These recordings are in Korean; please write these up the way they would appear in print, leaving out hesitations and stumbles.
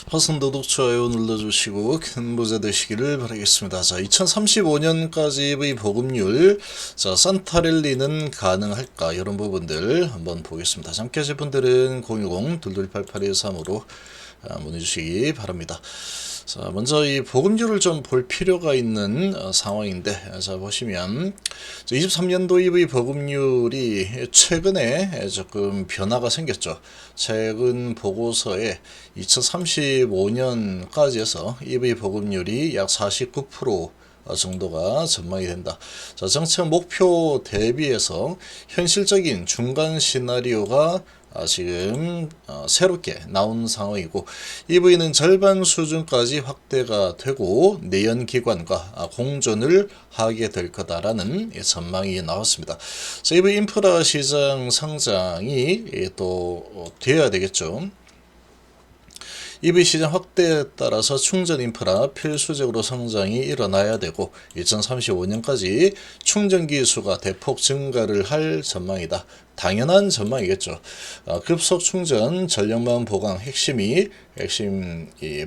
화성도 독초아요 눌러주시고 큰 부자 되시기를 바라겠습니다. 자, 2035년까지의 보급률, 자, 산타랠리는 가능할까? 이런 부분들 한번 보겠습니다. 함께 하실 분들은 010-2288-13으로 문의 주시기 바랍니다. 자, 먼저 이 보급률을 좀 볼 필요가 있는 상황인데, 자, 보시면 23년도 EV 보급률이 최근에 조금 변화가 생겼죠. 최근 보고서에 2035년까지 해서 EV 보급률이 약 49% 정도가 전망이 된다. 자, 정책 목표 대비해서 현실적인 중간 시나리오가 지금 새롭게 나온 상황이고, EV는 절반 수준까지 확대가 되고 내연기관과 공존을 하게 될 거다라는 전망이 나왔습니다. 자, EV 인프라 시장 성장이 또 되어야 되겠죠. EV 시장 확대에 따라서 충전 인프라 필수적으로 성장이 일어나야 되고, 2035년까지 충전기 수가 대폭 증가를 할 전망이다. 당연한 전망이겠죠. 급속 충전, 전력망 보강 핵심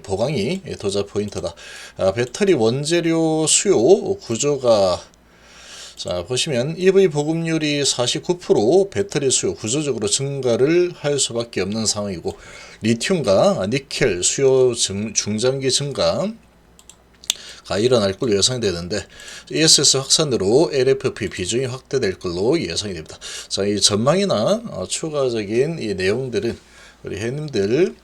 보강이 도자 포인트다. 배터리 원재료 수요 구조가, 자, 보시면 EV 보급률이 49%, 배터리 수요 구조적으로 증가를 할 수밖에 없는 상황이고, 리튬과 니켈 수요 중장기 증가가 일어날 걸로 예상이 되는데, ESS 확산으로 LFP 비중이 확대될 걸로 예상이 됩니다. 자, 이 전망이나 추가적인 이 내용들은 우리 회원님들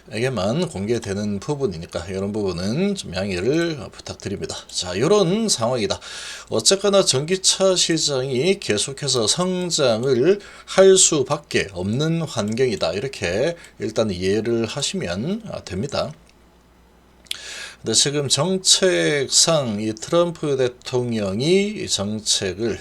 에게만 공개되는 부분이니까 이런 부분은 좀 양해를 부탁드립니다. 자, 이런 상황이다. 어쨌거나 전기차 시장이 계속해서 성장을 할 수밖에 없는 환경이다. 이렇게 일단 이해를 하시면 됩니다. 근데 지금 정책상 이 트럼프 대통령이 이 정책을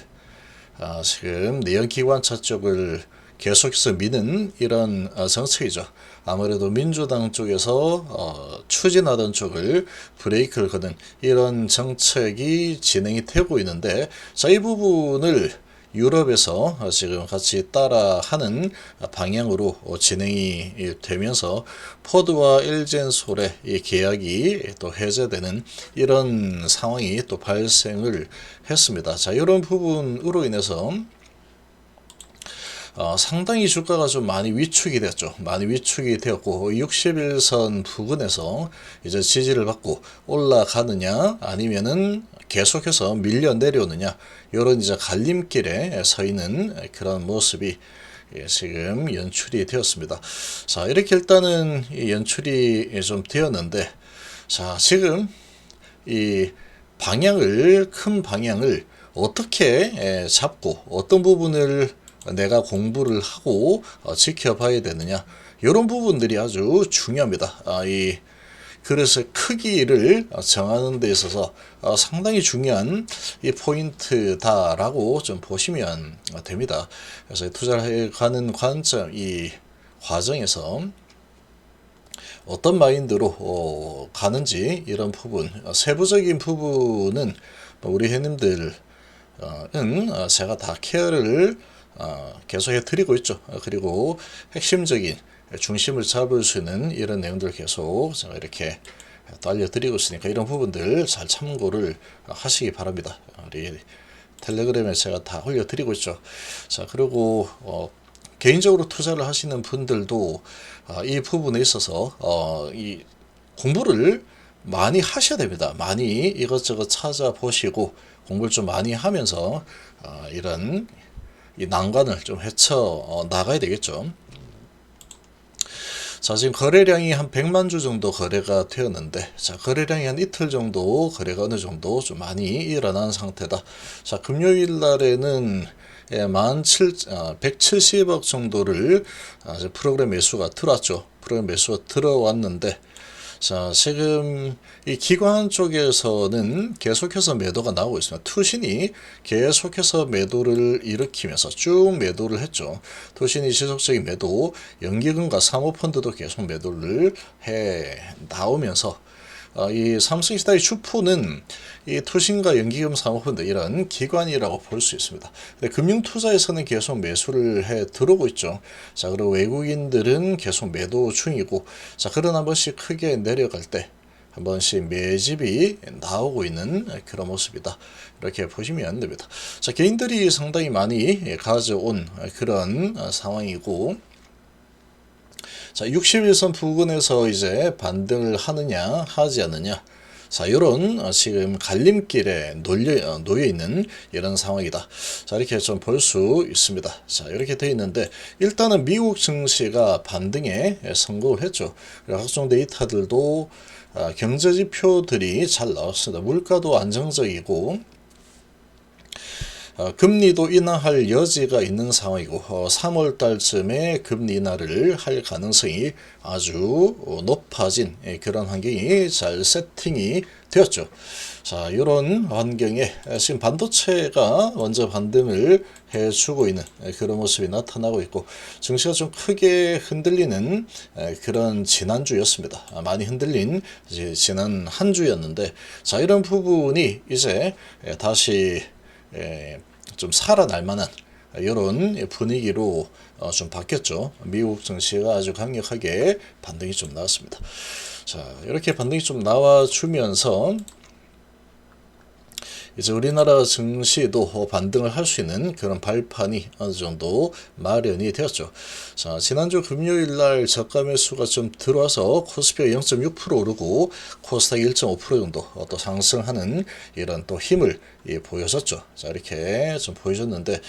지금 내연기관차 쪽을 계속해서 미는 이런 정책이죠. 아무래도 민주당 쪽에서 추진하던 쪽을 브레이크를 거는 이런 정책이 진행이 되고 있는데, 자, 이 부분을 유럽에서 지금 같이 따라하는 방향으로 진행이 되면서 포드와 엘젠솔의 이 계약이 또 해제되는 이런 상황이 또 발생을 했습니다. 자, 이런 부분으로 인해서 상당히 주가가 좀 많이 위축이 됐죠. 많이 위축이 되었고, 61선 부근에서 이제 지지를 받고 올라가느냐, 아니면은 계속해서 밀려 내려오느냐, 이런 이제 갈림길에 서 있는 그런 모습이 지금 연출이 되었습니다. 자, 이렇게 일단은 연출이 좀 되었는데, 자, 지금 이 큰 방향을 어떻게 잡고 어떤 부분을 내가 공부를 하고 지켜봐야 되느냐, 이런 부분들이 아주 중요합니다. 이 그릇의 크기를 정하는 데 있어서 상당히 중요한 이 포인트다라고 좀 보시면 됩니다. 그래서 투자를 해가는 관점, 이 과정에서 어떤 마인드로 가는지, 이런 부분, 세부적인 부분은 우리 회원님들은 제가 다 케어를 계속해 드리고 있죠. 그리고 핵심적인 중심을 잡을 수 있는 이런 내용들 계속 제가 이렇게 또 알려드리고 있으니까 이런 부분들 잘 참고를 하시기 바랍니다. 우리 텔레그램에 제가 다 올려드리고 있죠. 자, 그리고 개인적으로 투자를 하시는 분들도 이 부분에 있어서 이 공부를 많이 하셔야 됩니다. 많이 이것저것 찾아보시고 공부를 좀 많이 하면서 이런 이 난관을 좀 헤쳐 나가야 되겠죠. 자, 지금 거래량이 한 100만 주 정도 거래가 되었는데, 자, 거래량이 한 이틀 정도 거래가 어느 정도 좀 많이 일어난 상태다. 자, 금요일 날에는 170억 정도를 프로그램 매수가 들어왔죠. 프로그램 매수가 들어왔는데, 자, 지금 이 기관 쪽에서는 계속해서 매도가 나오고 있습니다. 투신이 계속해서 매도를 일으키면서 쭉 매도를 했죠. 투신이 지속적인 매도, 연기금과 사모펀드도 계속 매도를 해 나오면서 이 삼성시다의 주포는 이 투신과 연기금 사모펀드 이런 기관이라고 볼 수 있습니다. 근데 금융투자에서는 계속 매수를 해 들어오고 있죠. 자, 그리고 외국인들은 계속 매도 중이고, 자, 그러나 한 번씩 크게 내려갈 때 한 번씩 매집이 나오고 있는 그런 모습이다. 이렇게 보시면 됩니다. 자, 개인들이 상당히 많이 가져온 그런 상황이고, 자, 61선 부근에서 이제 반등을 하느냐 하지 않느냐, 자, 이런 지금 갈림길에 놓여 있는 이런 상황이다. 자, 이렇게 좀 볼 수 있습니다. 자, 이렇게 되어 있는데, 일단은 미국 증시가 반등에 성공을 했죠. 각종 데이터들도 경제 지표들이 잘 나왔습니다. 물가도 안정적이고, 금리도 인하할 여지가 있는 상황이고, 3월 달쯤에 금리 인하를 할 가능성이 아주 높아진 그런 환경이 잘 세팅이 되었죠. 자, 이런 환경에 지금 반도체가 먼저 반등을 해주고 있는 그런 모습이 나타나고 있고, 증시가 좀 크게 흔들리는 그런 지난주였습니다. 많이 흔들린 지난 한 주였는데, 자, 이런 부분이 이제 다시 좀 살아날 만한 이런 분위기로 좀 바뀌었죠. 미국 증시가 아주 강력하게 반등이 좀 나왔습니다. 자, 이렇게 반등이 좀 나와주면서 이제 우리나라 증시도 반등을 할 수 있는 그런 발판이 어느 정도 마련이 되었죠. 자, 지난주 금요일 날 저가 매수가 좀 들어와서 코스피가 0.6% 오르고 코스닥 1.5% 정도 또 상승하는 이런 또 힘을 보여줬죠. 자, 이렇게 좀 보여줬는데,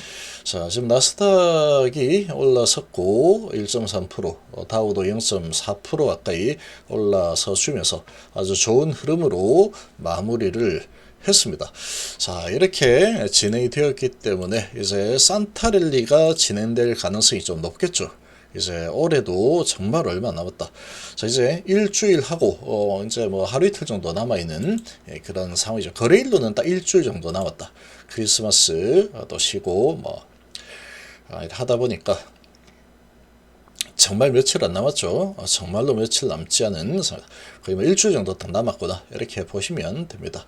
자, 지금 나스닥이 올라섰고 1.3%, 다우도 0.4% 가까이 올라서 주면서 아주 좋은 흐름으로 마무리를 했습니다. 자, 이렇게 진행이 되었기 때문에 이제 산타랠리가 진행될 가능성이 좀 높겠죠. 이제 올해도 정말 얼마 남았다. 자, 이제 일주일 하고 이제 뭐 하루 이틀 정도 남아 있는 그런 상황이죠. 거래일로는 딱 일주일 정도 남았다. 크리스마스 또 쉬고 뭐 하다 보니까 정말 며칠 안 남았죠. 정말로 며칠 남지 않은, 거의 뭐 일주일 정도 딱 남았구나, 이렇게 보시면 됩니다.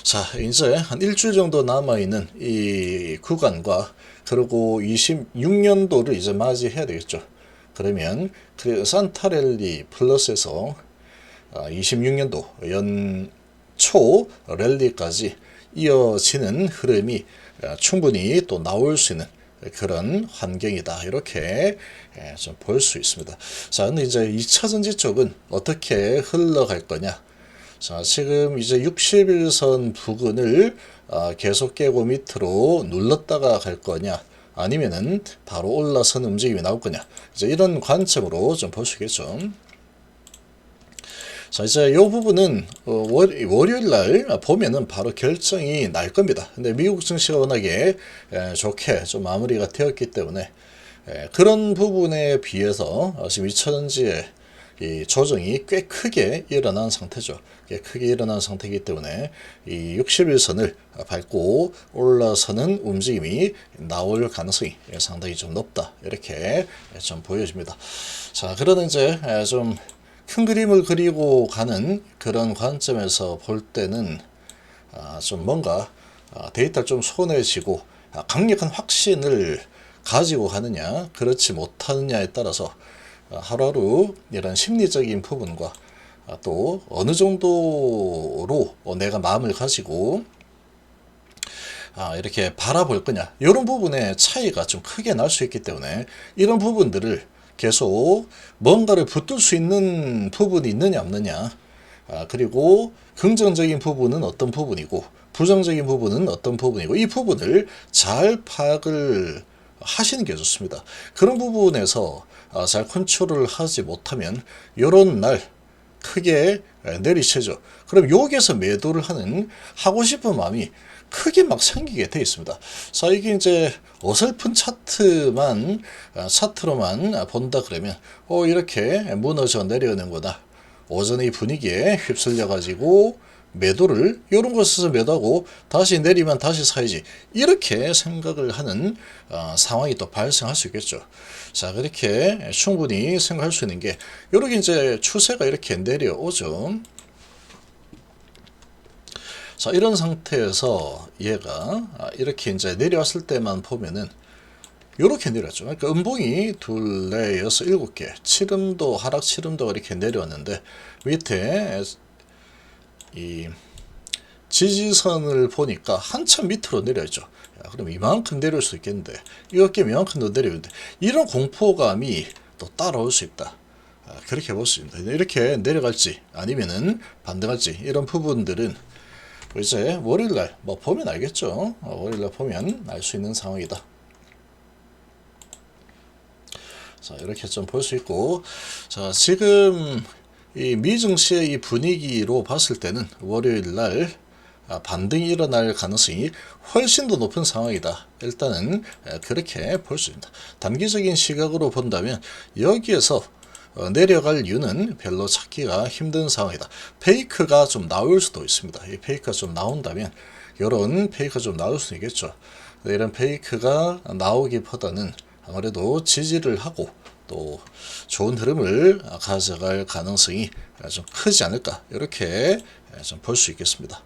자, 이제 한 일주일 정도 남아있는 이 구간과, 그리고 26년도를 이제 맞이해야 되겠죠. 그러면 그 산타랠리 플러스에서 26년도 연초 랠리까지 이어지는 흐름이 충분히 또 나올 수 있는 그런 환경이다, 이렇게 좀 볼 수 있습니다. 자, 근데 이제 2차전지 쪽은 어떻게 흘러갈 거냐. 자, 지금 이제 60일선 부근을 계속 깨고 밑으로 눌렀다가 갈 거냐, 아니면은 바로 올라선 움직임이 나올 거냐, 이제 이런 관점으로 좀 볼 수 있겠죠. 자, 이제 이 부분은 월요일 날 보면은 바로 결정이 날 겁니다. 근데 미국 증시가 워낙에 좋게 좀 마무리가 되었기 때문에 그런 부분에 비해서 지금 2차전지의 이 조정이 꽤 크게 일어난 상태죠. 꽤 크게 일어난 상태이기 때문에 이 60일선을 밟고 올라서는 움직임이 나올 가능성이 상당히 좀 높다, 이렇게 좀 보여집니다. 자, 그러나 이제 좀 큰 그림을 그리고 가는 그런 관점에서 볼 때는 좀 뭔가 데이터를 좀 손에 쥐고 강력한 확신을 가지고 가느냐 그렇지 못하느냐에 따라서 하루하루 이런 심리적인 부분과 또 어느 정도로 내가 마음을 가지고 이렇게 바라볼 거냐, 이런 부분에 차이가 좀 크게 날 수 있기 때문에 이런 부분들을 계속 뭔가를 붙들 수 있는 부분이 있느냐 없느냐, 그리고 긍정적인 부분은 어떤 부분이고 부정적인 부분은 어떤 부분이고, 이 부분을 잘 파악을 하시는 게 좋습니다. 그런 부분에서 잘 컨트롤을 하지 못하면 이런 날 크게 내리쳐죠. 그럼 여기에서 매도를 하고 싶은 마음이 크게 막 생기게 되어 있습니다. 자, 이게 이제 어설픈 차트로만 본다 그러면 이렇게 무너져 내려오는구나, 오전에 이 분위기에 휩쓸려 가지고 매도를, 이런 것에서 매도하고 다시 내리면 다시 사야지, 이렇게 생각을 하는 상황이 또 발생할 수 있겠죠. 자, 그렇게 충분히 생각할 수 있는 게, 이렇게 이제 추세가 이렇게 내려오죠. 자, 이런 상태에서 얘가 이렇게 이제 내려왔을 때만 보면은 요렇게 내려왔죠. 그러니까 음봉이 2, 4, 6, 7개, 치름도, 하락 치름도가 이렇게 내려왔는데 밑에 이 지지선을 보니까 한참 밑으로 내려있죠. 야, 그럼 이만큼 내려올 수 있겠는데, 이렇게 이만큼 더 내려오는데, 이런 공포감이 또 따라올 수 있다. 그렇게 볼 수 있습니다. 이렇게 내려갈지 아니면은 반등할지 이런 부분들은 이제 월요일날 뭐 보면 알겠죠. 월요일날 보면 알 수 있는 상황이다. 자, 이렇게 좀 볼 수 있고, 자, 지금 이 미증시의 이 분위기로 봤을 때는 월요일날 반등이 일어날 가능성이 훨씬 더 높은 상황이다. 일단은 그렇게 볼 수 있습니다. 단기적인 시각으로 본다면 여기에서 내려갈 이유는 별로 찾기가 힘든 상황이다. 페이크가 좀 나올 수도 있습니다. 이 페이크가 좀 나온다면 이런 페이크가 좀 나올 수 있겠죠. 이런 페이크가 나오기보다는 아무래도 지지를 하고 또 좋은 흐름을 가져갈 가능성이 좀 크지 않을까, 이렇게 좀 볼 수 있겠습니다.